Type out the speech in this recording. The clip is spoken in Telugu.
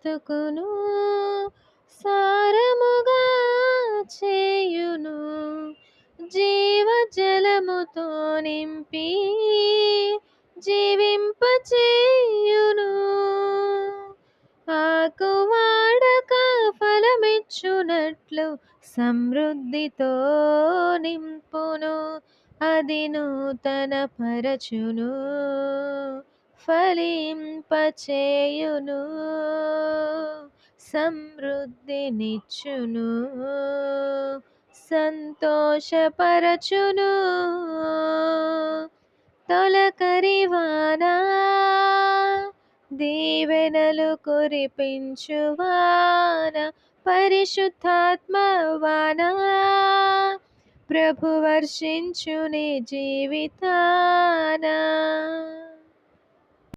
బ్రతుకును సారముగా చేయును. జీవజలముతో నింపి జీవింపచేయును. ఆకు వాడక ఫలమిచ్చునట్లు సమృద్ధితో నింపును. అది నూతన పరచును, ఫలింపచేయును, సమృద్ధినిచ్చును, సంతోషపరచును. తొలకరివానా దీవెనలు కురిపించువాన, పరిశుద్ధాత్మ వానా ప్రభు వర్షించు నీ జీవితాన.